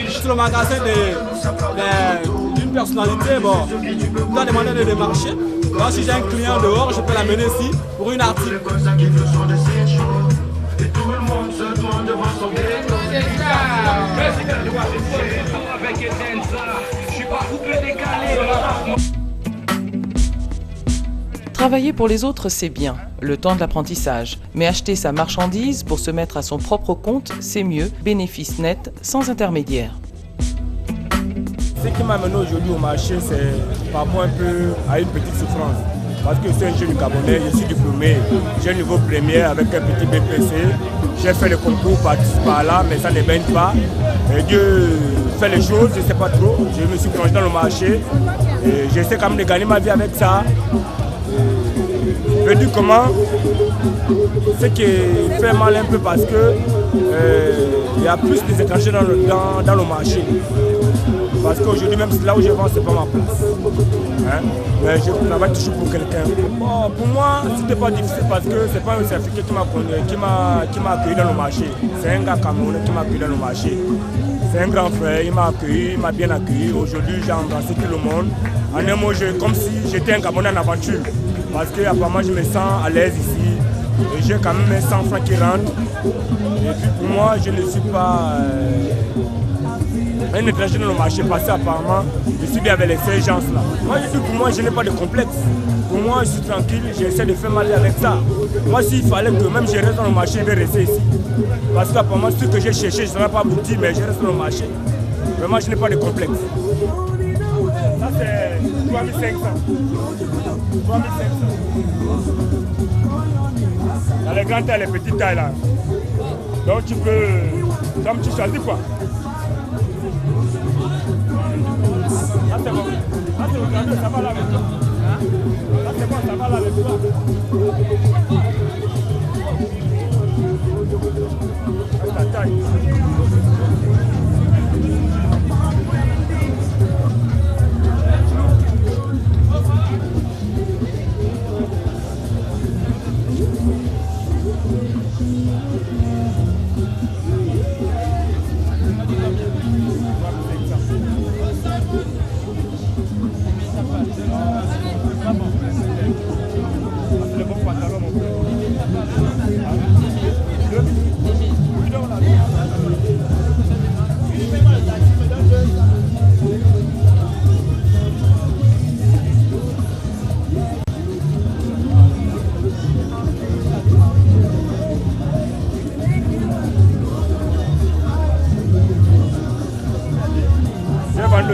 Sur le magasin d'une personnalité, bon, je dois demander de démarcher. Moi, si j'ai un client dehors, je peux l'amener ici pour une article. Travailler pour les autres, c'est bien, le temps de l'apprentissage. Mais acheter sa marchandise pour se mettre à son propre compte, c'est mieux, bénéfice net, sans intermédiaire. Ce qui m'a amené aujourd'hui au marché, c'est par rapport un peu à une petite souffrance. Parce que c'est un jeune Gabonais, je suis diplômé, j'ai un niveau premier avec un petit BPC. J'ai fait le concours par là, mais ça ne baigne pas. Et Dieu fait les choses, je ne sais pas trop. Je me suis plongé dans le marché et j'essaie quand même de gagner ma vie avec ça. Je veux dire comment, ce qui fait mal un peu parce que il y a plus d'étrangers dans le marché. Parce qu'aujourd'hui, même là où je vends, ce n'est pas ma place. Hein? Mais je travaille toujours pour quelqu'un. Bon, pour moi, ce n'était pas difficile parce que ce n'est pas un Africain qui m'a accueilli dans le marché. C'est un gars camerounais qui m'a accueilli dans le marché. C'est un grand frère, il m'a accueilli, il m'a bien accueilli. Aujourd'hui, j'ai embrassé tout le monde. En un mot, comme si j'étais un Gabonais en aventure. Parce qu'apparemment, je me sens à l'aise ici. Et j'ai quand même 100 francs qui rentrent. Et puis pour moi, je ne suis pas un étranger dans le marché parce qu'apparemment, je suis bien avec ces gens-là. Moi, je dis pour moi, je n'ai pas de complexe. Pour moi, je suis tranquille, j'essaie de faire mal avec ça. Moi, s'il fallait que même je reste dans le marché, je vais rester ici. Parce qu'apparemment, ce que j'ai cherché, je ne serai pas abouti, mais je reste dans le marché. Vraiment, je n'ai pas de complexe. Ça, c'est 3500. 3500. Il y a les grandes tailles, les petites tailles là. Donc tu peux, comme tu choisis quoi. Là c'est bon. Là c'est le ça va là avec toi. Là c'est bon, ça va là avec toi. Ta taille.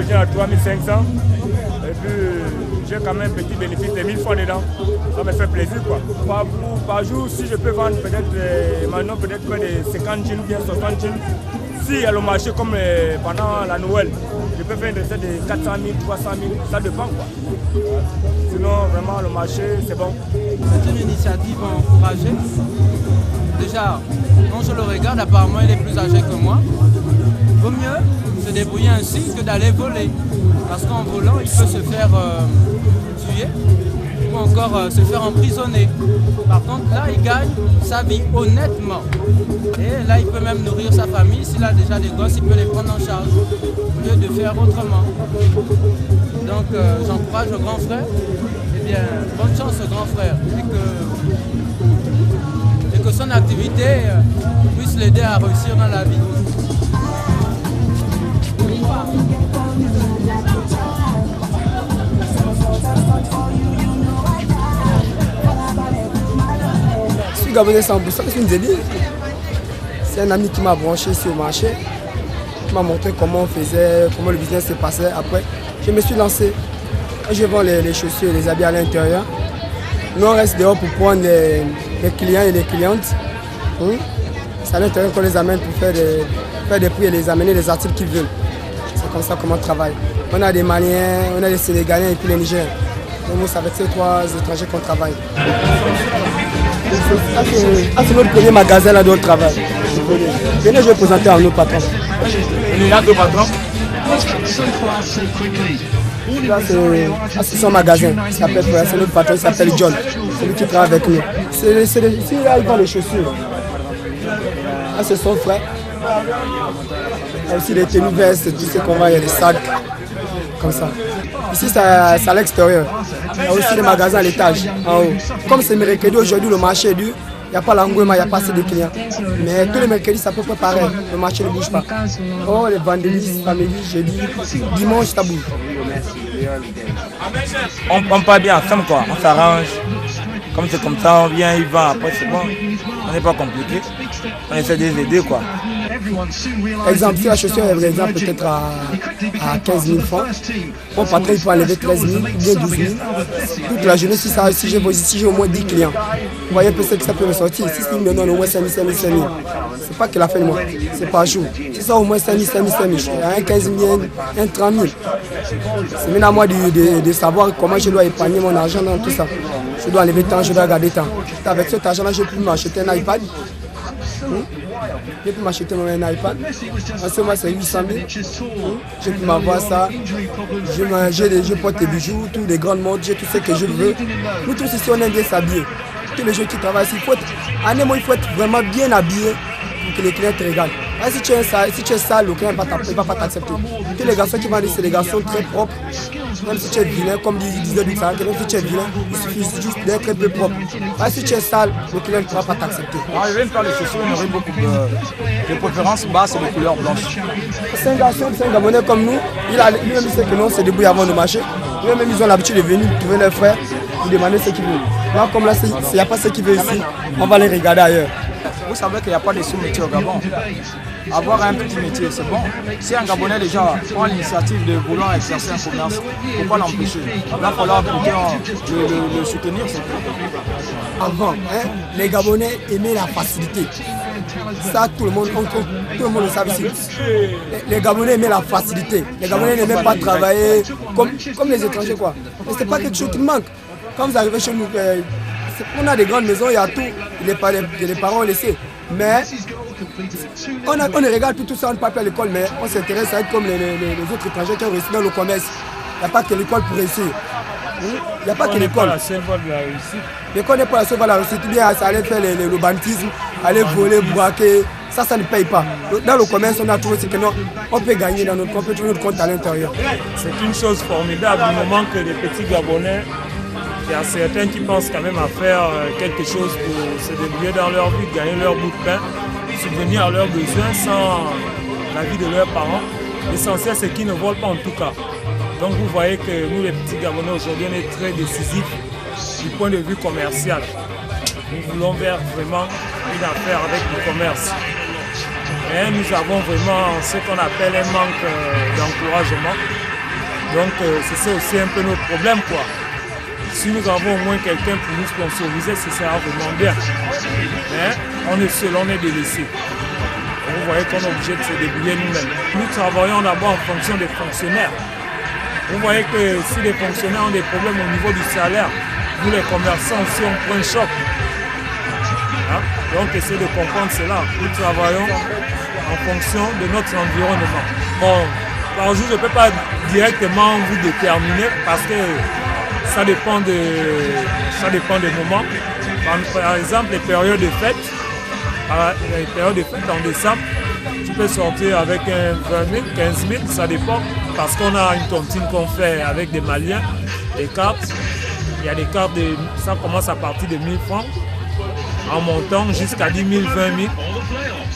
J'ai à 3500 et puis j'ai quand même un petit bénéfice de 1000 francs dedans. Ça me fait plaisir quoi. Par jour, si je peux vendre peut-être maintenant peut-être près de 50 jeans ou bien 60 jeans. Si à le marché comme pendant la Noël, je peux faire une recette de 400 000, 300 000, ça dépend quoi. Sinon vraiment le marché c'est bon. C'est une initiative encouragée. Déjà, quand je le regarde, apparemment il est plus âgé que moi. Vaut mieux se débrouiller ainsi que d'aller voler. Parce qu'en volant, il peut se faire tuer ou encore se faire emprisonner. Par contre, là, il gagne sa vie honnêtement. Et là, il peut même nourrir sa famille. S'il a déjà des gosses, il peut les prendre en charge au lieu de faire autrement. Donc, j'encourage le grand frère. Eh bien, bonne chance au grand frère. Et que son activité puisse l'aider à réussir dans la vie. Je suis Gabonais 100%, c'est une délire. C'est un ami qui m'a branché ici au marché, qui m'a montré comment on faisait, comment le business se passait. Après, je me suis lancé. Quand je vends les chaussures et les habits à l'intérieur, nous on reste dehors pour prendre les clients et les clientes. C'est à l'intérieur qu'on les amène pour faire des prix et les amener les articles qu'ils veulent. C'est comme ça comment on travaille. On a des Maliens, on a des Sénégalais et puis les Nigériens. Donc c'est avec ces trois étrangers qu'on travaille. C'est notre premier magasin là où on travaille. Venez, je vais présenter à nos patrons. Il y a deux patrons. Là, c'est son magasin. C'est notre patron, il s'appelle John. C'est lui qui travaille avec nous. Ici, là, il vend les chaussures. Là, c'est son frère. Il y a aussi les tenues vestes, tout ce qu'on voit, il y a des sacs, comme ça. Ici, c'est à l'extérieur. Il y a aussi des magasins à l'étage, en haut. Comme c'est mercredi, aujourd'hui, le marché est dur. Il n'y a pas l'engouement, il n'y a pas assez de clients. Mais tous les mercredis, ça peut pas pareil. Le marché ne bouge pas. Oh, les vendredis, samedi, jeudi, dimanche, ça bouge. On part bien ensemble, quoi. On s'arrange. Comme c'est comme ça, on vient, il va. Après, c'est bon. On n'est pas compliqué. On essaie de les aider, quoi. Exemple, si la chaussure est exemple, peut-être à 15 000 francs, mon patron il peut enlever 13 000 ou bien 12 000. Toute la journée, si j'ai au moins 10 clients, vous voyez peut-être que ça peut me sortir. Si il me donne au moins 5 000, 5 000, 5 000, c'est pas que la fin de mois, c'est par jour. Si ça au moins 5 000, 5 000, 5 000, un 15 000, un 30 000. C'est maintenant à moi de savoir comment je dois épargner mon argent dans tout ça. Je dois enlever temps, je dois garder temps. Avec cet argent-là, j'ai pu m'acheter un iPad. J'ai pu m'acheter un iPad. En ce moment, c'est 800 000. J'ai pu m'avoir ça. Je porte des bijoux, tous les grandes montres, j'ai tout ce que je veux. Nous tous ici, on aime bien s'habiller. Tous les gens qui travaillent ici, il faut être vraiment bien habillé pour que les clients te regardent. Si tu es sale, le client ne va pas t'accepter. Tous les garçons qui vendent ici, c'est des garçons très propres. Même si tu es vilain, comme disait Duxan, même si tu es vilain, il suffit juste d'être un peu propre. Si tu es sale, le client ne pourra pas t'accepter. Je vais me faire les chaussures, on aurait beaucoup de préférences basses et de couleurs blanches. C'est un garçon, c'est un Gabonais comme nous. Lui-même il sait que non, c'est débrouillé avant de marcher. Lui-même ils ont l'habitude de venir trouver leurs frères pour demander ce qu'ils veulent. Là, comme là, il n'y a pas ce qu'ils veulent ici, on va les regarder ailleurs. Vous savez qu'il n'y a pas de sous-métier au Gabon. Avoir un petit métier, c'est bon. Si un Gabonais déjà prend l'initiative de vouloir exercer un commerce, pourquoi l'empêcher? Il va falloir plutôt le soutenir. Avant, les Gabonais aimaient la facilité. Ça, tout le monde le savait ici. Les Gabonais aimaient la facilité. Les Gabonais n'aimaient pas travailler comme les étrangers, quoi. Mais ce n'est pas quelque chose qui manque. Quand vous arrivez chez nous, on a des grandes maisons, il y a tout. Les parents ont laissé. Mais on les regarde tout ça, on ne parle pas à l'école, mais on s'intéresse à être comme les autres étrangers qui ont réussi dans le commerce. Il n'y a pas que l'école pour réussir. Il n'y a pas que l'école. L'école n'est pas la seule voie de la réussite. Bien, ça allait faire le banditisme, aller voler, braquer. Ça ne paye pas. Dans le commerce, on a trouvé ce que non, on peut gagner dans notre compte, on peut trouver notre compte à l'intérieur. C'est une chose formidable du moment que les petits Gabonais, il y a certains qui pensent quand même à faire quelque chose pour se débrouiller dans leur vie, gagner leur bout de pain, subvenir à leurs besoins sans l'avis de leurs parents. L'essentiel, c'est qu'ils ne volent pas en tout cas. Donc vous voyez que nous, les petits Gabonais, aujourd'hui, on est très décisifs du point de vue commercial. Nous voulons faire vraiment une affaire avec le commerce. Mais nous avons vraiment ce qu'on appelle un manque d'encouragement. Donc c'est ça aussi un peu notre problème, quoi. Si nous avons au moins quelqu'un pour nous sponsoriser, ce sera vraiment bien. Mais on est seul, on est délaissé. Vous voyez qu'on est obligé de se débrouiller nous-mêmes. Nous travaillons d'abord en fonction des fonctionnaires. Vous voyez que si les fonctionnaires ont des problèmes au niveau du salaire, nous les commerçants aussi on prend un choc. Donc essayez de comprendre cela. Nous travaillons en fonction de notre environnement. Bon, par jour je ne peux pas directement vous déterminer parce que ça dépend des moments. Par exemple, les périodes de fête, en décembre, tu peux sortir avec un 20 000, 15 000, ça dépend. Parce qu'on a une tontine qu'on fait avec des Maliens, des cartes. Il y a des cartes, ça commence à partir de 1 000 francs, en montant jusqu'à 10 000, 20 000.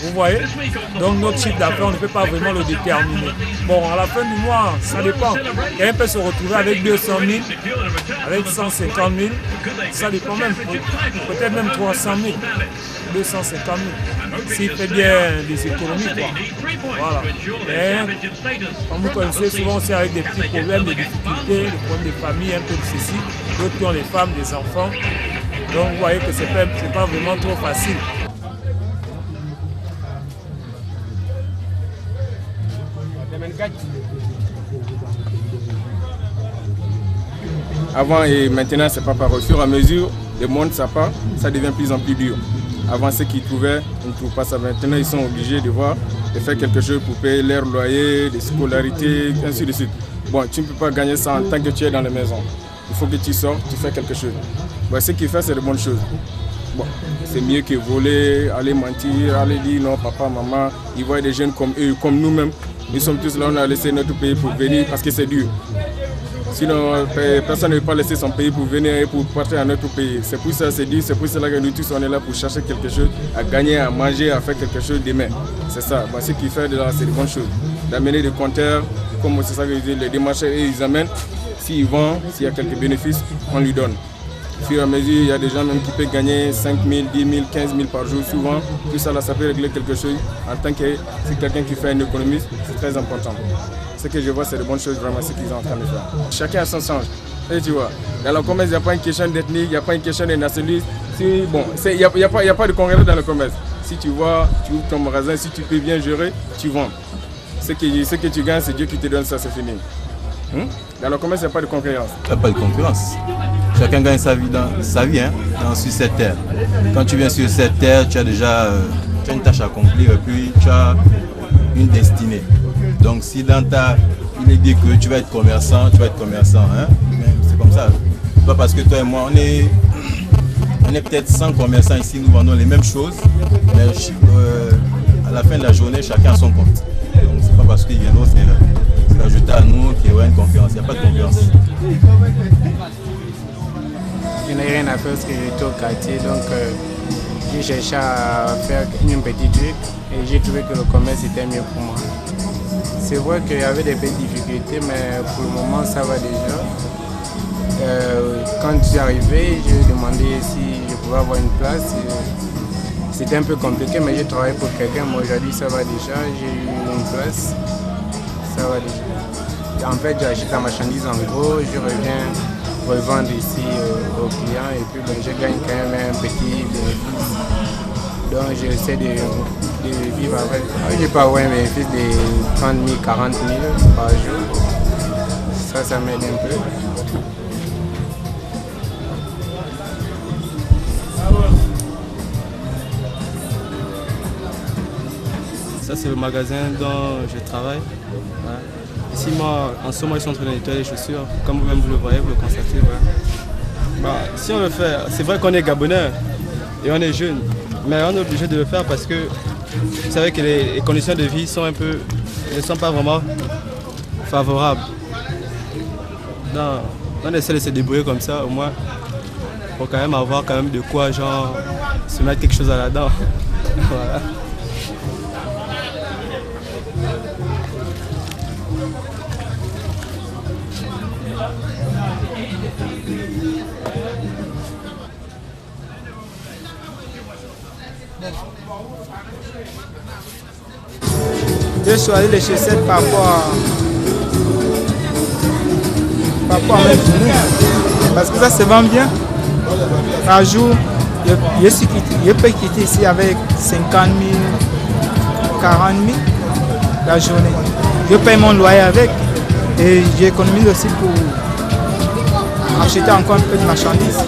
Vous voyez? Donc notre chiffre d'affaires, on ne peut pas vraiment le déterminer. Bon, à la fin du mois, ça dépend. Quelqu'un peut se retrouver avec 200 000, avec 150 000. Ça dépend même, peut-être même 300 000, 250 000. S'il fait bien des économies, quoi. Voilà. Mais, comme vous connaissez, souvent c'est avec des petits problèmes, des difficultés, des problèmes de famille, un peu de ceci. D'autres qui ont les femmes, des enfants. Donc vous voyez que ce n'est pas vraiment trop facile. Avant et maintenant, c'est pas pareil. Au fur et à mesure, le monde s'apprend, ça devient de plus en plus dur. Avant, ceux qui trouvaient, ils ne trouvent pas ça. Maintenant, ils sont obligés de faire quelque chose pour payer leur loyer, des scolarités, ainsi de suite. Bon, tu ne peux pas gagner ça en tant que tu es dans la maison. Il faut que tu sors, tu fais quelque chose. Bon, ce qu'il fait, c'est de bonnes choses. Bon, c'est mieux que voler, aller mentir, aller dire non, papa, maman. Ils voient des jeunes comme eux, comme nous-mêmes. Nous sommes tous là, on a laissé notre pays pour venir parce que c'est dur. Sinon, personne ne veut pas laisser son pays pour venir et pour partir à notre pays. C'est pour ça, c'est dur, c'est pour cela que nous tous, on est là pour chercher quelque chose, à gagner, à manger, à faire quelque chose demain. C'est ça. Moi, ce qu'il fait de là, c'est de bonnes choses. D'amener des compteurs, comme c'est ça que je dis, les démarcheurs, ils amènent. S'ils vendent, s'il y a quelques bénéfices, on lui donne. Au fur et à mesure, il y a des gens même qui peuvent gagner 5 000, 10 000, 15 000 par jour souvent. Tout ça, là, ça peut régler quelque chose. En tant que c'est quelqu'un qui fait une économie, c'est très important. Ce que je vois, c'est de bonnes choses, vraiment, ce qu'ils sont en train de faire. Chacun a son sens. Et tu vois, dans le commerce, il n'y a pas une question d'ethnie, il n'y a pas une question de nationalisme. Bon, il n'y a pas de concurrence dans le commerce. Si tu vois, tu ouvres ton magasin, si tu peux bien gérer, tu vends. Ce que tu gagnes, c'est Dieu qui te donne ça, c'est fini. Dans le commerce, il n'y a pas de concurrence. Il n'y a pas de concurrence. Chacun gagne sa vie sur cette terre. Quand tu viens sur cette terre, tu as déjà tu as une tâche à accomplir et puis tu as une destinée. Donc si dans il est dit que tu vas être commerçant, tu vas être commerçant. Hein? C'est comme ça. Pas parce que toi et moi, on est peut-être 100 commerçants ici, nous vendons les mêmes choses, mais à la fin de la journée, chacun a son compte. Donc c'est pas parce qu'il y a d'autres, c'est ajouté à nous qu'il y aura une concurrence. Il n'y a pas de concurrence. Je n'ai rien à faire parce que j'étais au quartier, donc j'ai cherché à faire une petite truc et j'ai trouvé que le commerce était mieux pour moi. C'est vrai qu'il y avait des petites difficultés, mais pour le moment ça va déjà. Quand je suis arrivé, j'ai demandé si je pouvais avoir une place. C'était un peu compliqué, mais j'ai travaillé pour quelqu'un. Moi aujourd'hui ça va déjà, j'ai eu une place, ça va déjà. En fait, j'achète la marchandise en gros, je reviens revendre ici aux clients et puis je gagne quand même un petit bénéfice. Donc j'essaie de vivre avec. Je peux avoir un bénéfice de 30 000, 40 000 par jour. Ça m'aide un peu. Ça c'est le magasin dont je travaille. Ouais. Ici moi, en ce moment ils sont en train de nettoyer les chaussures, comme vous-même vous le voyez, vous le constatez. Ouais. Si on le fait, c'est vrai qu'on est Gabonais et on est jeune, mais on est obligé de le faire parce que vous savez que les conditions de vie sont ne sont pas vraiment favorables. On essaie de se débrouiller comme ça, au moins, pour quand même avoir de quoi genre se mettre quelque chose à la dent. Voilà. Je choisis les chaussettes par rapport à mes tournées. Parce que ça se vend bien. Par jour, je peux quitter ici avec 50 000, 40 000 la journée. Je paye mon loyer avec et j'économise aussi pour acheter encore un peu de marchandises.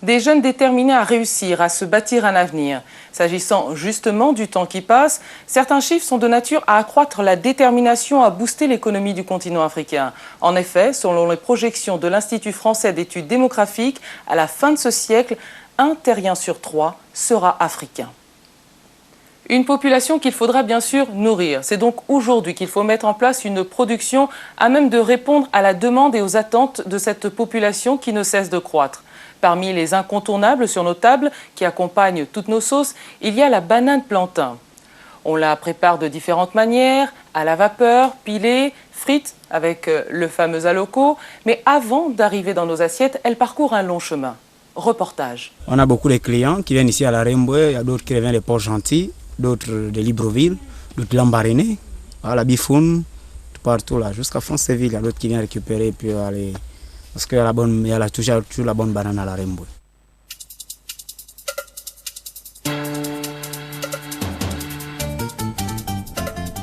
Des jeunes déterminés à réussir, à se bâtir un avenir. S'agissant justement du temps qui passe, certains chiffres sont de nature à accroître la détermination à booster l'économie du continent africain. En effet, selon les projections de l'Institut français d'études démographiques, à la fin de ce siècle, 1 terrien sur 3 sera africain. Une population qu'il faudra bien sûr nourrir. C'est donc aujourd'hui qu'il faut mettre en place une production à même de répondre à la demande et aux attentes de cette population qui ne cesse de croître. Parmi les incontournables sur nos tables qui accompagnent toutes nos sauces, il y a la banane plantain. On la prépare de différentes manières, à la vapeur, pilée, frite avec le fameux aloco. Mais avant d'arriver dans nos assiettes, elle parcourt un long chemin. Reportage. On a beaucoup de clients qui viennent ici à la Remboué, il y a d'autres qui viennent des Port-Gentil, d'autres de Libreville, d'autres de Lambaréné, à la Bifoun, partout là, jusqu'à Franceville, il y a d'autres qui viennent récupérer et puis aller. Parce qu'il y a toujours la bonne banane à la Remboué.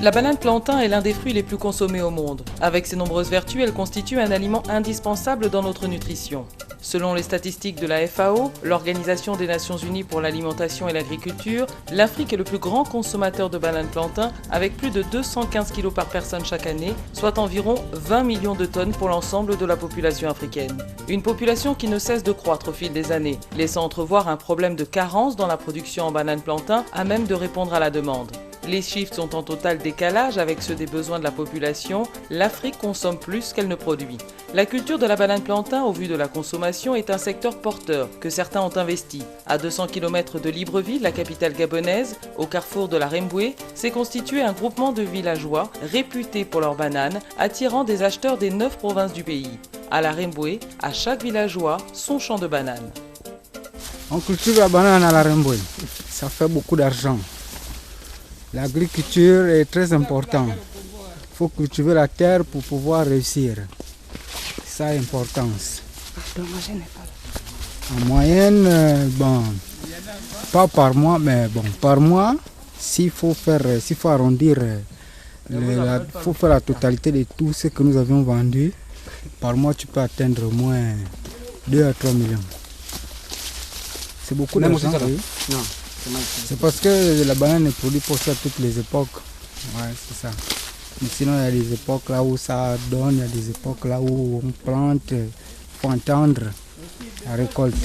La banane plantain est l'un des fruits les plus consommés au monde. Avec ses nombreuses vertus, elle constitue un aliment indispensable dans notre nutrition. Selon les statistiques de la FAO, l'Organisation des Nations Unies pour l'alimentation et l'agriculture, l'Afrique est le plus grand consommateur de bananes plantain avec plus de 215 kg par personne chaque année, soit environ 20 millions de tonnes pour l'ensemble de la population africaine. Une population qui ne cesse de croître au fil des années, laissant entrevoir un problème de carence dans la production en bananes plantain à même de répondre à la demande. Les chiffres sont en total décalage avec ceux des besoins de la population. L'Afrique consomme plus qu'elle ne produit. La culture de la banane plantain, au vu de la consommation, est un secteur porteur que certains ont investi. À 200 km de Libreville, la capitale gabonaise, au carrefour de la Remboué, s'est constitué un groupement de villageois réputés pour leurs bananes, attirant des acheteurs des 9 provinces du pays. À la Remboué, à chaque villageois, son champ de bananes. On cultive la banane à la Remboué. Ça fait beaucoup d'argent. L'agriculture est très importante. Il faut cultiver la terre pour pouvoir réussir. C'est ça l'importance. En moyenne, bon, pas par mois, mais bon, par mois, s'il faut arrondir, faut faire la totalité de tout ce que nous avions vendu, par mois tu peux atteindre au moins 2 à 3 millions. C'est beaucoup d'argent, oui. Non. C'est parce que la banane est produite pour ça à toutes les époques. Ouais, c'est ça. Mais sinon, il y a des époques là où ça donne, il y a des époques là où on plante, il faut attendre la récolte.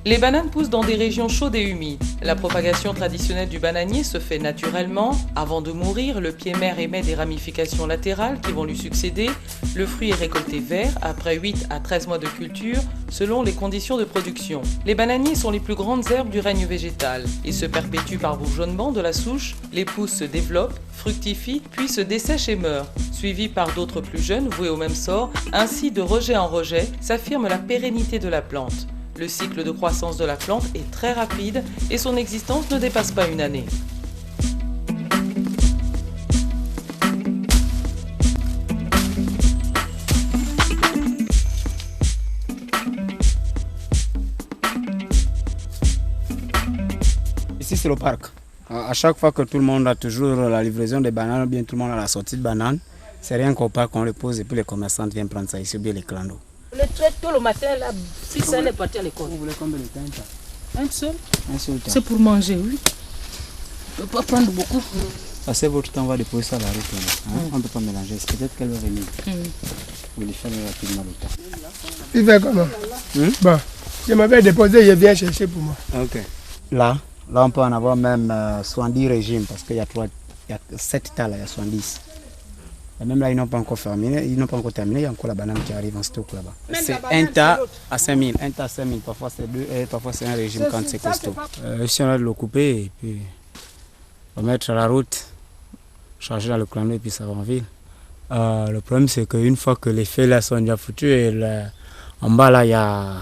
Les bananes poussent dans des régions chaudes et humides. La propagation traditionnelle du bananier se fait naturellement. Avant de mourir, le pied mère émet des ramifications latérales qui vont lui succéder. Le fruit est récolté vert après 8 à 13 mois de culture, selon les conditions de production. Les bananiers sont les plus grandes herbes du règne végétal. Ils se perpétuent par bourgeonnement de la souche. Les pousses se développent, fructifient, puis se dessèchent et meurent. Suivis par d'autres plus jeunes voués au même sort, ainsi de rejet en rejet, s'affirme la pérennité de la plante. Le cycle de croissance de la plante est très rapide et son existence ne dépasse pas une année. Ici c'est le parc. À chaque fois que tout le monde a toujours la livraison des bananes, ou bien tout le monde a la sortie de bananes, c'est rien qu'au parc qu'on les pose et puis les commerçants viennent prendre ça ici, ou bien les clandos. Le trait tôt le matin, là, si ça est parti à l'école. Vous voulez combien de temps? Un seul. Un seul temps. C'est pour manger, oui. On ne peut pas prendre beaucoup. Passez votre temps, on va déposer ça à la route. Hein? On ne peut pas mélanger. Peut-être qu'elle va venir. Vous les faire rapidement le temps. Il fait comment? Bon, je m'avais déposé, je viens chercher pour moi. Ok. Là, on peut en avoir même 70 régimes parce qu'il y a 7 tas là, il y a 70. Et même là, ils n'ont pas encore terminé, il y a encore la banane qui arrive en stock là-bas. C'est un tas à 5 000, parfois c'est 2, et parfois c'est un régime quand c'est costaud. Si on a de le couper, et puis on va mettre à la route, charger dans le clando et puis ça va en ville. Le problème c'est qu'une fois que les feuilles là sont déjà foutues, et là, en bas là, il y a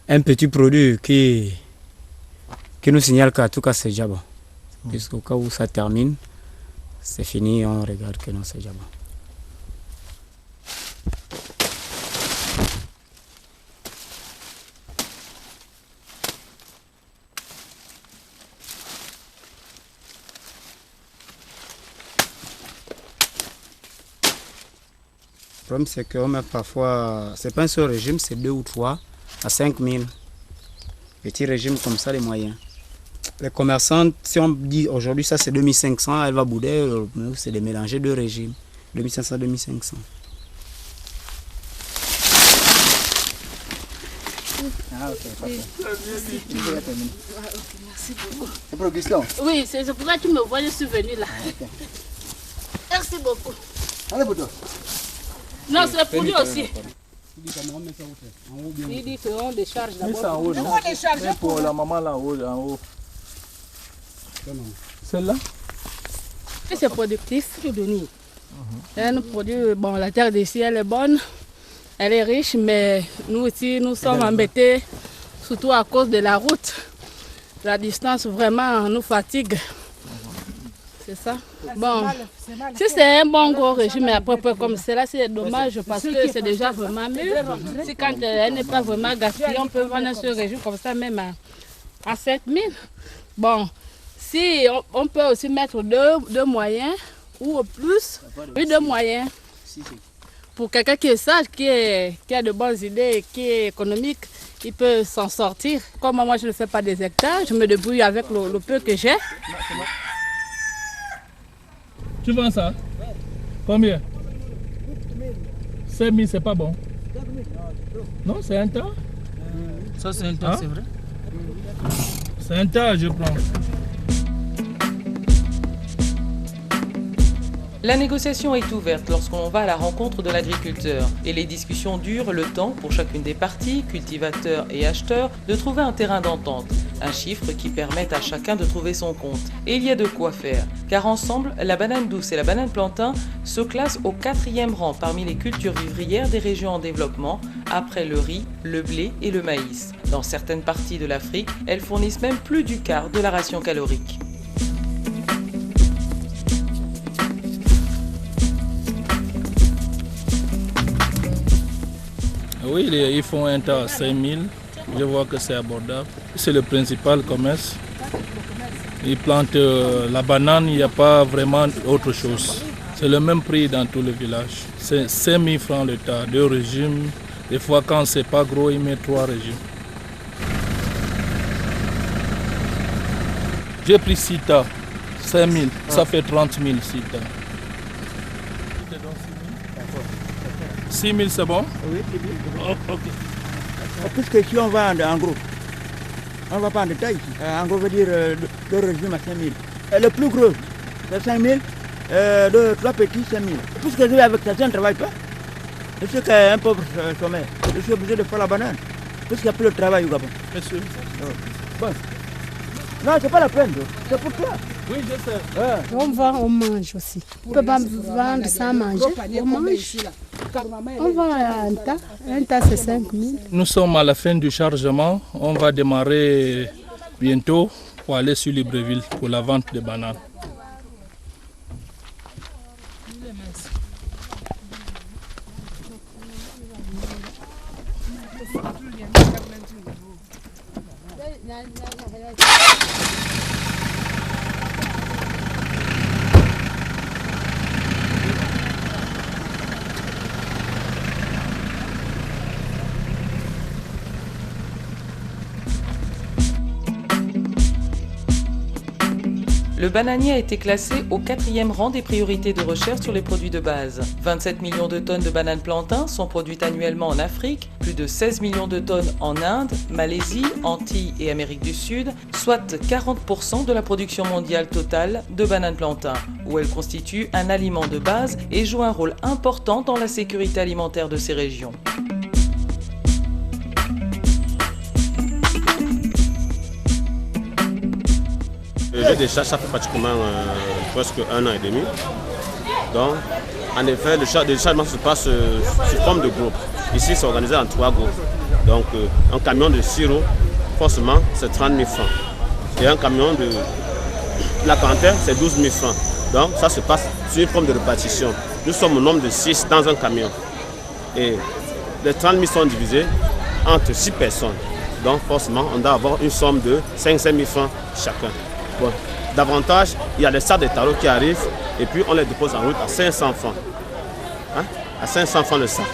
un petit produit qui nous signale qu'en tout cas c'est déjà bon. Puisqu'au cas où ça termine, c'est fini, on regarde que non, c'est déjà bon. Le problème, c'est qu'on met parfois, c'est pas un seul régime, c'est 2 ou 3 à 5 000. Petit régime comme ça, les moyens. Les commerçants, si on dit aujourd'hui ça c'est 2500, elle va bouder, c'est de mélanger 2 régimes, 2500, 2500. Ah ok, parfait. Merci beaucoup. C'est pour Augustin? Oui, c'est pour ça que tu me vois, je suis venu là. Merci beaucoup. Allez, Bouddha. Non, c'est pour lui aussi. Il dit qu'on décharge d'abord. On décharge pour la maman là en haut. Celle-là? C'est productif, je donne. Elle produit, bon, la terre d'ici, elle est bonne, elle est riche, mais nous aussi, nous sommes embêtés, surtout à cause de la route. La distance vraiment nous fatigue. C'est ça. Bon, si c'est un bon gros régime, mais après comme cela, c'est dommage parce que c'est déjà vraiment mieux. Si quand elle n'est pas vraiment gaspillée, on peut vendre ce régime comme ça même à 7 000. Bon, si on peut aussi mettre deux moyens ou plus, oui, 2 moyens. Pour quelqu'un qui est sage, qui a de bonnes idées, qui est économique, il peut s'en sortir. Comme moi, je ne fais pas des hectares, je me débrouille avec le peu que j'ai. Tu vends ça? Combien? 5 000, c'est pas bon. Non, c'est un tas. Ça, c'est un tas, Hein? c'est vrai. C'est un tas, je prends. La négociation est ouverte lorsqu'on va à la rencontre de l'agriculteur et les discussions durent le temps pour chacune des parties, cultivateurs et acheteurs, de trouver un terrain d'entente, un chiffre qui permette à chacun de trouver son compte. Et il y a de quoi faire, car ensemble, la banane douce et la banane plantain se classent au 4e rang parmi les cultures vivrières des régions en développement, après le riz, le blé et le maïs. Dans certaines parties de l'Afrique, elles fournissent même plus du quart de la ration calorique. Oui, ils font un tas à 5 000. Je vois que c'est abordable. C'est le principal commerce. Ils plantent la banane, il n'y a pas vraiment autre chose. C'est le même prix dans tout le village. C'est 5 000 francs le tas, 2 régimes. Des fois, quand c'est pas gros, ils mettent 3 régimes. J'ai pris 6 tas, 5 000. Ça fait 30 000, 6 tas. 6 000, c'est bon? Oui, c'est bien. Oh, ok. Puisque si on vend en gros, on ne va pas en détail ici. En gros, veut dire 2 régimes à 5 000. Le plus gros, c'est 5 000. 3 petits, 5 000. Puisque je vais avec ça, je ne travaille pas. Je suis qu'un pauvre sommet. Je suis obligé de faire la banane. Puisqu'il n'y a plus de travail au Gabon. Monsieur. Bon. Non, c'est pas la peine. C'est pour toi. Oui, je sais. On vend, on mange aussi. On ne peut pas vendre sans manger. On mange. On vend un tas c'est 5 000. Nous sommes à la fin du chargement. On va démarrer bientôt pour aller sur Libreville pour la vente de bananes. Le bananier a été classé au 4e rang des priorités de recherche sur les produits de base. 27 millions de tonnes de bananes plantain sont produites annuellement en Afrique, plus de 16 millions de tonnes en Inde, Malaisie, Antilles et Amérique du Sud, soit 40% de la production mondiale totale de bananes plantain, où elles constituent un aliment de base et jouent un rôle important dans la sécurité alimentaire de ces régions. Le décharge, ça fait pratiquement presque 1 an et demi. Donc, en effet, le déchargement se passe sous forme de groupe. Ici, c'est organisé en 3 groupes. Donc, un camion de sirop, forcément, c'est 30 000 francs. Et un camion de la cantine, c'est 12 000 francs. Donc, ça se passe sur une forme de répartition. Nous sommes au nombre de 6 dans un camion. Et les 30 000 sont divisés entre 6 personnes. Donc, forcément, on doit avoir une somme de 5 000 francs chacun. Bon. Davantage, il y a les sacs de tarots qui arrivent et puis on les dépose en route à 500 francs. Hein? À 500 francs le sac.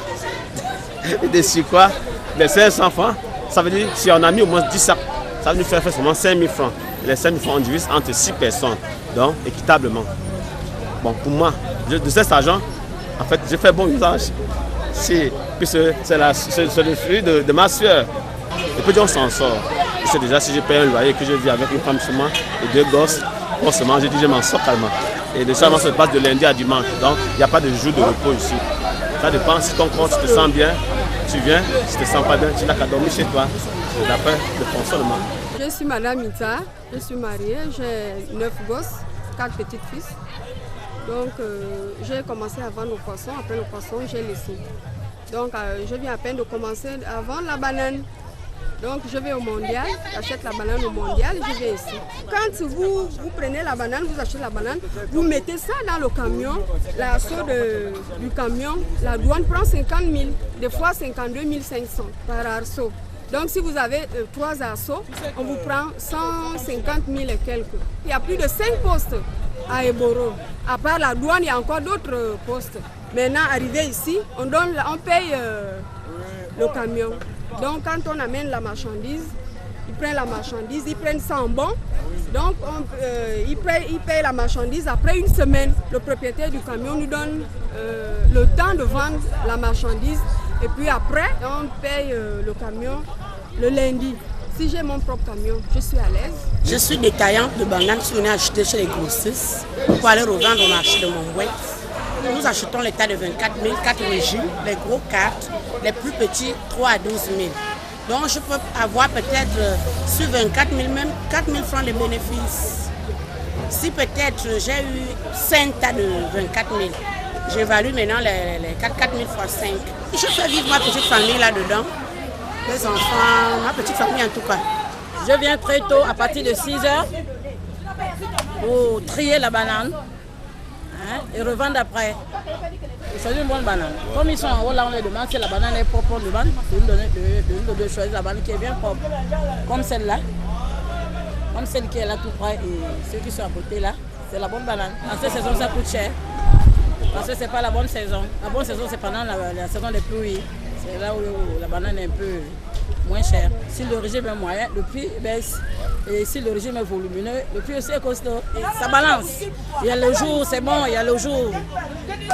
Et dessus quoi? Les 500 francs, ça veut dire si on a mis au moins 10 sacs, ça va nous faire seulement 5 000 francs. Et les 5 000 francs, on divise entre 6 personnes, donc équitablement. Bon, pour moi, de cet argent, en fait, j'ai fait bon usage. Puis c'est le fruit de ma sueur. Et puis on s'en sort. C'est déjà si je paye un loyer, que je vis avec une femme seulement et 2 gosses, forcément j'ai dit je m'en sors calmement. Et le chargement se passe de lundi à dimanche, donc il n'y a pas de jour de repos ici. Ça dépend si ton corps, tu te sens bien, tu viens, si tu ne te sens pas bien, tu n'as qu'à dormir chez toi. C'est d'après le fonctionnement. Je suis Madame Ita, je suis mariée, j'ai 9 gosses, 4 petites filles. Donc j'ai commencé à vendre le poisson, après le poisson j'ai laissé. Donc je viens à peine de commencer à vendre la banane. Donc je vais au mondial, j'achète la banane au mondial et je viens ici. Quand vous prenez la banane, vous achetez la banane, vous mettez ça dans le camion, l'assaut du camion, la douane prend 50 000, des fois 52 500 par arceau. Donc si vous avez 3 assauts, on vous prend 150 000 et quelques. Il y a plus de 5 postes à Eboro. À part la douane, il y a encore d'autres postes. Maintenant, arrivé ici, on paye le camion. Donc quand on amène la marchandise, ils prennent la marchandise, ils prennent ça en bon. Donc ils payent la marchandise après une semaine. Le propriétaire du camion nous donne le temps de vendre la marchandise. Et puis après, on paye le camion le lundi. Si j'ai mon propre camion, je suis à l'aise. Je suis détaillante de bananes qui on a acheté chez les grossistes pour aller revendre au marché de Montbouet. Nous achetons les tas de 24 000, 4 régimes, les gros 4, les plus petits 3 à 12 000. Donc je peux avoir peut-être sur 24 000, même 4 000 francs de bénéfices. Si peut-être j'ai eu 5 tas de 24 000, j'évalue maintenant les 4 000 fois 5. Je fais vivre ma petite famille là-dedans, les enfants, ma petite famille en tout cas. Je viens très tôt, à partir de 6 h, pour trier la banane. Et revendre après. C'est une bonne banane. Comme ils sont en haut, là on les demande si la banane est propre, on demande de choisir la banane qui est bien propre. Comme celle-là, comme celle qui est là tout près et ceux qui sont à côté là, c'est la bonne banane. En cette saison ça coûte cher, parce que c'est pas la bonne saison. La bonne saison c'est pendant la saison des pluies. C'est là où la banane est un peu moins chère. Si le régime est moyen, le prix baisse. Et si le régime est volumineux, le prix aussi est costaud. Et ça balance. Il y a le jour, c'est bon, il y a le jour,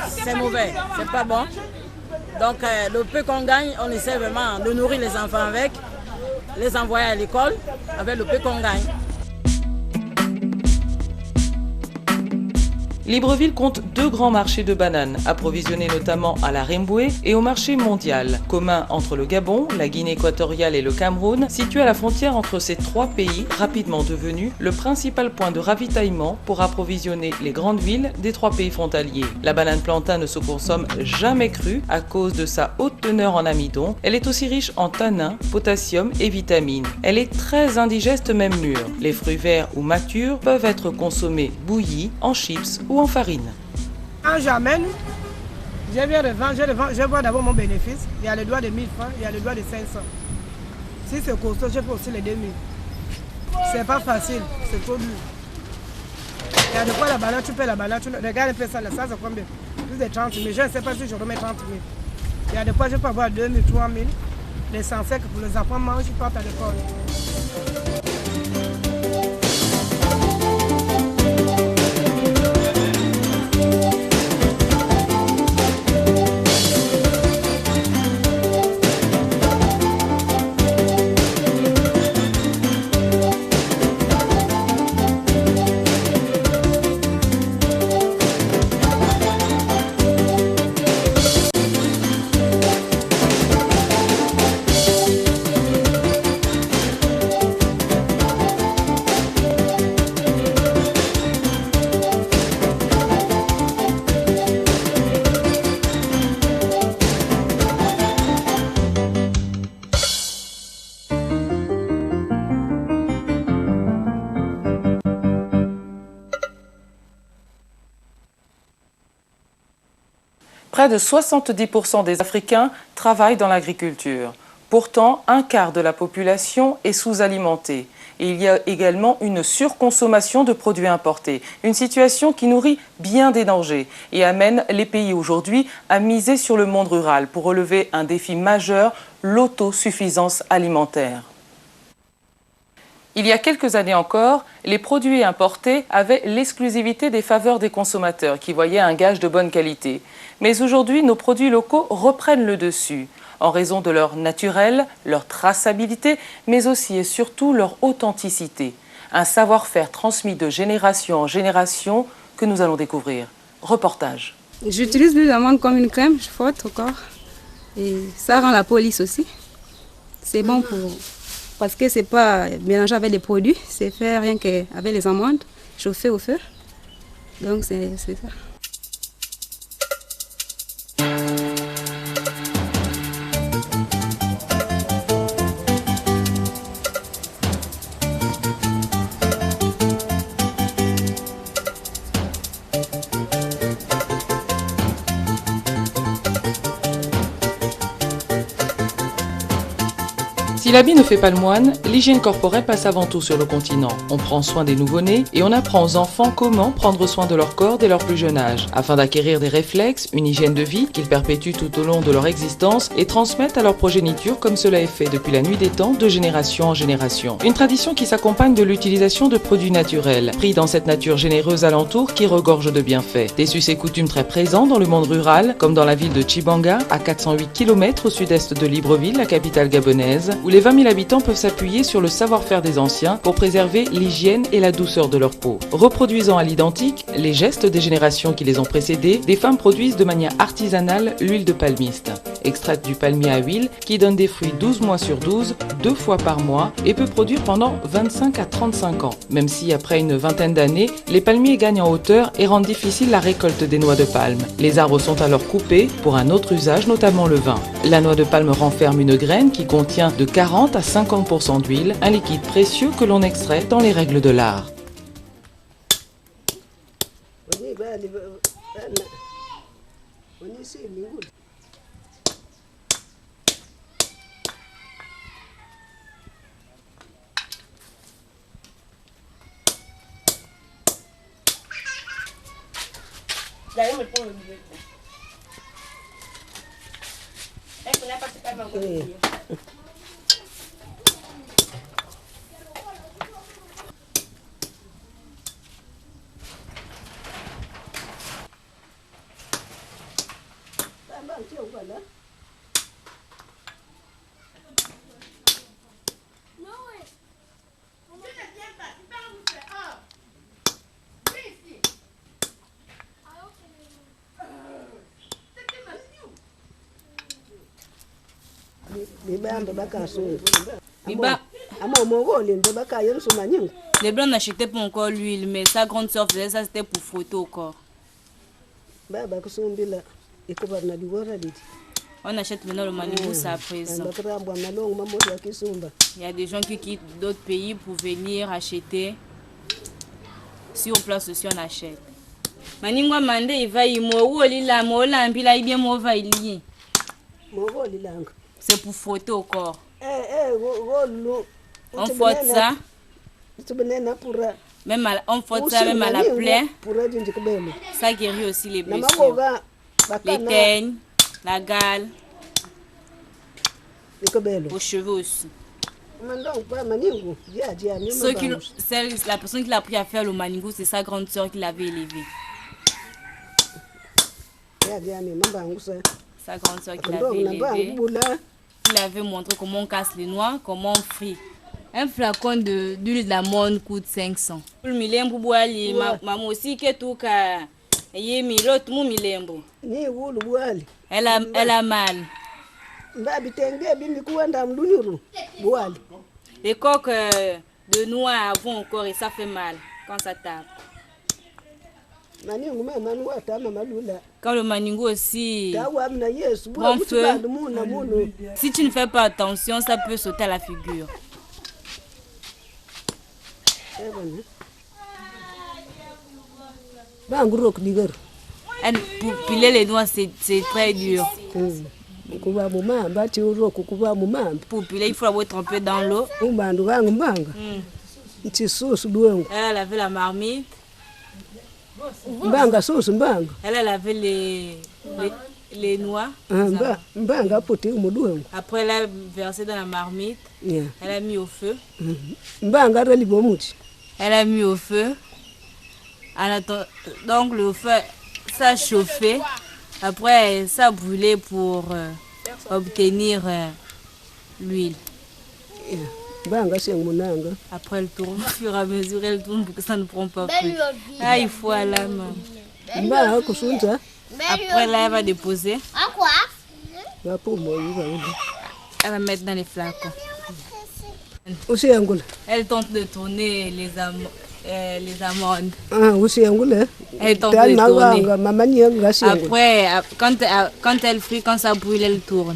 c'est mauvais, c'est pas bon. Donc le peu qu'on gagne, on essaie vraiment de nourrir les enfants avec, les envoyer à l'école avec le peu qu'on gagne. Libreville compte 2 grands marchés de bananes, approvisionnés notamment à la Rimboué et au marché mondial, commun entre le Gabon, la Guinée équatoriale et le Cameroun, situé à la frontière entre ces 3 pays, rapidement devenu le principal point de ravitaillement pour approvisionner les grandes villes des 3 pays frontaliers. La banane plantain ne se consomme jamais crue à cause de sa haute teneur en amidon. Elle est aussi riche en tanins, potassium et vitamines. Elle est très indigeste même mûre. Les fruits verts ou matures peuvent être consommés bouillis, en chips ou en farine. Quand j'amène, je viens de vendre, je vois d'abord mon bénéfice. Il y a le droit de 1000 francs, il y a le droit de 500. Si c'est costaud, je peux aussi les 2000. C'est pas facile, c'est trop dur. Il y a de quoi la banane, tu paies la banane, regarde un peu ça, ça c'est combien? Plus de 30 000, je ne sais pas si je remets 30 000. Il y a de quoi je peux avoir 2000, 3000. L'essentiel que pour les enfants mangent, ils partent à l'école. Près de 70% des Africains travaillent dans l'agriculture. Pourtant, un quart de la population est sous-alimentée. Et il y a également une surconsommation de produits importés. Une situation qui nourrit bien des dangers et amène les pays aujourd'hui à miser sur le monde rural pour relever un défi majeur, l'autosuffisance alimentaire. Il y a quelques années encore, les produits importés avaient l'exclusivité des faveurs des consommateurs qui voyaient un gage de bonne qualité. Mais aujourd'hui, nos produits locaux reprennent le dessus en raison de leur naturel, leur traçabilité, mais aussi et surtout leur authenticité. Un savoir-faire transmis de génération en génération que nous allons découvrir. Reportage. J'utilise l'huile d'amande comme une crème, je frotte au corps. Et ça rend la peau lisse aussi. C'est bon pour... Parce que c'est pas mélangé avec des produits, c'est fait rien qu'avec les amandes, chauffées au feu. Donc c'est ça. Si l'habit ne fait pas le moine, l'hygiène corporelle passe avant tout sur le continent. On prend soin des nouveau-nés et on apprend aux enfants comment prendre soin de leur corps dès leur plus jeune âge, afin d'acquérir des réflexes, une hygiène de vie qu'ils perpétuent tout au long de leur existence et transmettent à leur progéniture comme cela est fait depuis la nuit des temps de génération en génération. Une tradition qui s'accompagne de l'utilisation de produits naturels, pris dans cette nature généreuse alentour qui regorge de bienfaits. Des us et coutumes très présents dans le monde rural, comme dans la ville de Chibanga, à 408 km au sud-est de Libreville, la capitale gabonaise, où les 20 000 habitants peuvent s'appuyer sur le savoir-faire des anciens pour préserver l'hygiène et la douceur de leur peau. Reproduisant à l'identique les gestes des générations qui les ont précédés, des femmes produisent de manière artisanale l'huile de palmiste, extraite du palmier à huile qui donne des fruits 12 mois sur 12, 2 fois par mois et peut produire pendant 25 à 35 ans. Même si après une vingtaine d'années, les palmiers gagnent en hauteur et rendent difficile la récolte des noix de palme. Les arbres sont alors coupés pour un autre usage, notamment le vin. La noix de palme renferme une graine qui contient de 40 à 50% d'huile, un liquide précieux que l'on extrait dans les règles de l'art. Les blancs n'achetaient pas encore l'huile, mais sa grande soeur faisait ça, c'était pour frotter au corps. On achète maintenant le manibus à présent. Il y a des gens qui quittent d'autres pays pour venir acheter. Sur place aussi, on achète. Maningwa mande il va y c'est pour frotter au corps. On frotte ça. Même on frotte ça même à la plaie. Ça guérit aussi les blessures. Les teignes, la gale. Aux cheveux aussi. La personne qui l'a appris à faire le maningou, c'est sa grande soeur qui l'avait élevé. Sa grande soeur qui l'avait élevé. Il avait montré comment on casse les noix, comment on frit. Un flacon d'huile d'amande coûte 500. Maman aussi que tout cas, elle a mal. Les coques de noix avant encore et ça fait mal quand ça tape. Quand le maningou aussi prend feu, si tu ne fais pas attention, ça peut sauter à la figure. Pour piler les noix, c'est très dur. Pour piler, il faut l'avoir trempé dans l'eau. Elle a lavé la marmite. Elle a lavé les noix. Après, elle a versé dans la marmite. Elle a mis au feu. Elle a mis au feu. Donc le feu, ça a chauffé. Après, ça a brûlé pour obtenir l'huile. Après, elle tourne, au fur et à mesure, elle tourne pour que ça ne prend pas feu. Ah, il faut à la main. Après, là, elle va déposer. Elle va mettre dans les flacons. Elle tente de tourner les amandes. Elle tente de tourner. Après, quand elle frit, quand ça brûle, elle tourne.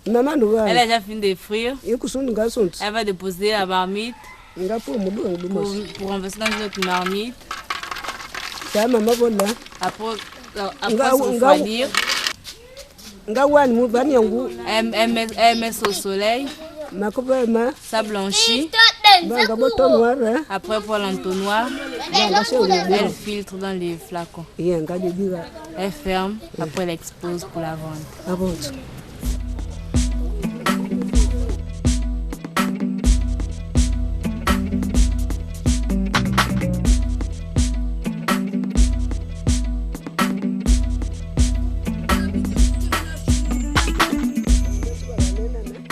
Elle a déjà fini de frire. Elle va déposer la marmite pour renverser dans une autre marmite. Après se refroidir. Elle met au soleil. Ça blanchit. Après, pour l'entonnoir, elle filtre dans les flacons. Elle ferme, après elle expose pour la vente.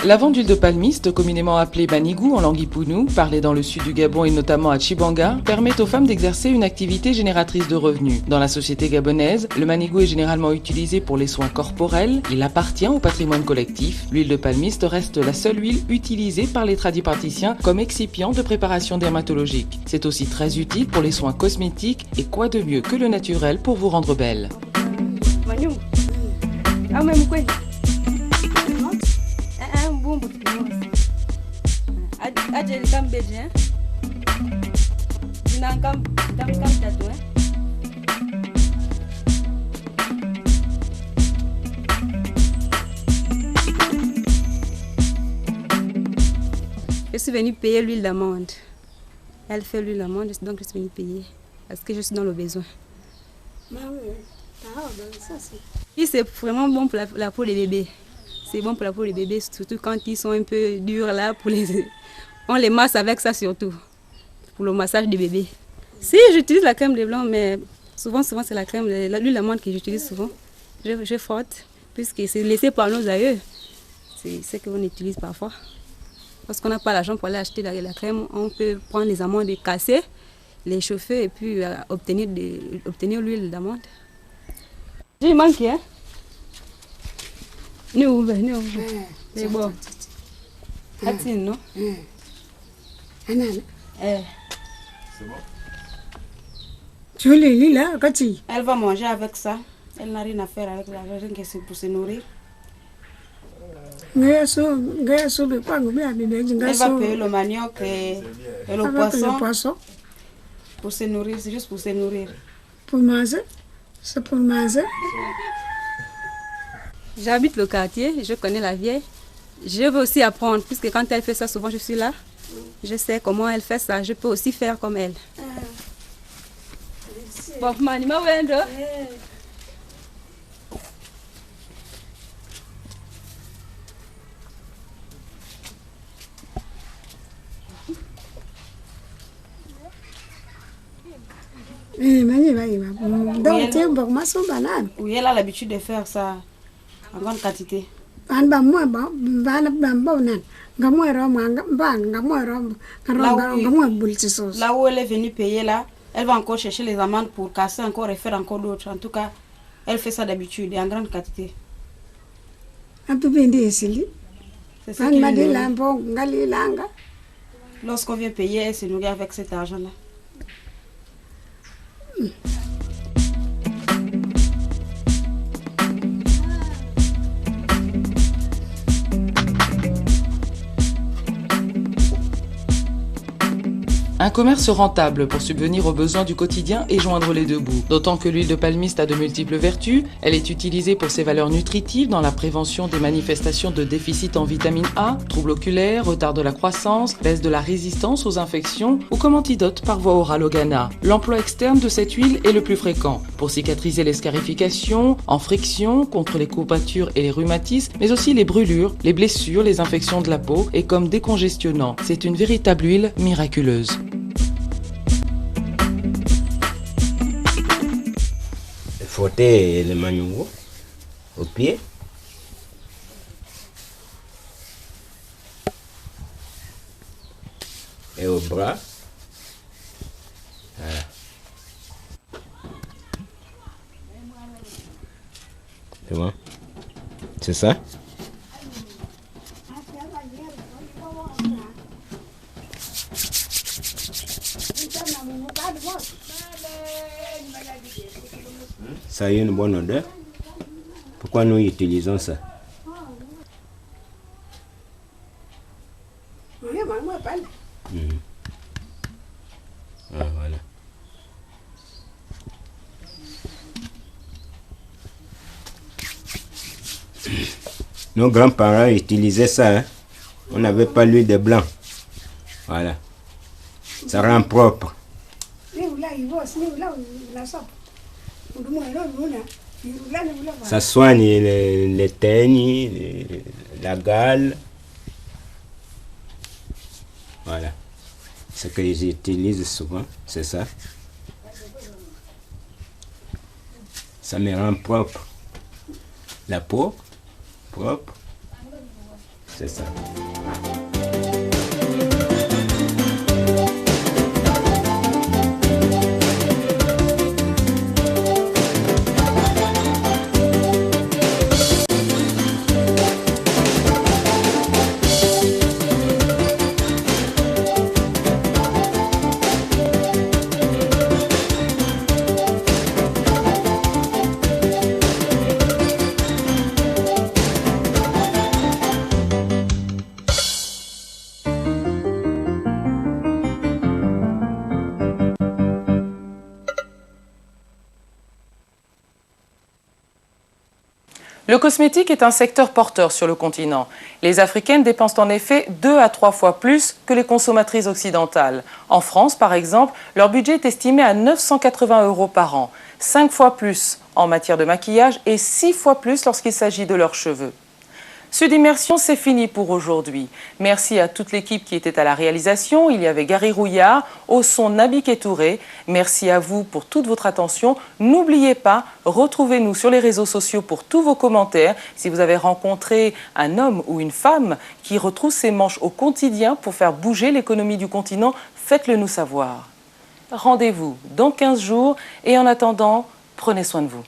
La vente d'huile de palmiste, communément appelée manigou en langue ipounou, parlée dans le sud du Gabon et notamment à Tchibanga, permet aux femmes d'exercer une activité génératrice de revenus. Dans la société gabonaise, le manigou est généralement utilisé pour les soins corporels. Il appartient au patrimoine collectif. L'huile de palmiste reste la seule huile utilisée par les tradipraticiens comme excipient de préparation dermatologique. C'est aussi très utile pour les soins cosmétiques et quoi de mieux que le naturel pour vous rendre belle. Je suis venue payer l'huile d'amande. Elle fait l'huile d'amande, donc je suis venue payer parce que je suis dans le besoin. Et c'est vraiment bon pour la peau des bébés. C'est bon pour la peau des bébés, surtout quand ils sont un peu durs là. On les masse avec ça surtout, pour le massage des bébés. Si, j'utilise la crème de blanc, mais souvent c'est la crème, l'huile d'amande que j'utilise souvent. Je frotte, puisque c'est laissé par nos aïeux. C'est ce qu'on utilise parfois. Parce qu'on n'a pas l'argent pour aller acheter la crème, on peut prendre les amandes et casser, les chauffer et puis obtenir l'huile d'amande. J'ai manqué, hein? Nous, c'est bon. Attends, non? C'est bon. Tu lis là, Cathy? Elle va manger avec ça. Elle n'a rien à faire avec la rien que c'est pour se nourrir. Elle va payer le manioc et le poisson. Pour se nourrir, c'est juste pour se nourrir. Pour manger? C'est pour manger? J'habite le quartier, je connais la vieille. Je veux aussi apprendre, puisque quand elle fait ça, souvent je suis là. Je sais comment elle fait ça, je peux aussi faire comme elle. Bon, Manima Wendo. Oui, elle a l'habitude de faire ça en grande quantité. Là où elle est venue payer là, elle va encore chercher les amandes pour casser encore et faire encore d'autres. En tout cas, elle fait ça d'habitude et en grande quantité. C'est ça qui lui. Lorsqu'on vient payer, elle se nourrit avec cet argent-là. Un commerce rentable pour subvenir aux besoins du quotidien et joindre les deux bouts. D'autant que l'huile de palmiste a de multiples vertus. Elle est utilisée pour ses valeurs nutritives dans la prévention des manifestations de déficit en vitamine A, troubles oculaires, retard de la croissance, baisse de la résistance aux infections ou comme antidote par voie orale au Ghana. L'emploi externe de cette huile est le plus fréquent pour cicatriser les scarifications, en friction, contre les courbatures et les rhumatismes, mais aussi les brûlures, les blessures, les infections de la peau et comme décongestionnant. C'est une véritable huile miraculeuse. Frotter le manioc au pied. Et au bras. Voilà. C'est bon? C'est ça? Ça a une bonne odeur. Pourquoi nous utilisons ça? Ah, voilà. Nos grands-parents utilisaient ça. Hein. On n'avait pas l'huile de blanc. Voilà. Ça rend propre. Ça soigne les teignes, la gale. Voilà. Ce que j'utilise souvent, c'est ça. Ça me rend propre. La peau, propre. C'est ça. Le cosmétique est un secteur porteur sur le continent. Les Africaines dépensent en effet 2 à 3 fois plus que les consommatrices occidentales. En France, par exemple, leur budget est estimé à 980 € par an, 5 fois plus en matière de maquillage et 6 fois plus lorsqu'il s'agit de leurs cheveux. Sud Immersion, c'est fini pour aujourd'hui. Merci à toute l'équipe qui était à la réalisation. Il y avait Gary Rouillard, au son Nabi Touré. Merci à vous pour toute votre attention. N'oubliez pas, retrouvez-nous sur les réseaux sociaux pour tous vos commentaires. Si vous avez rencontré un homme ou une femme qui retrousse ses manches au quotidien pour faire bouger l'économie du continent, faites-le nous savoir. Rendez-vous dans 15 jours et en attendant, prenez soin de vous.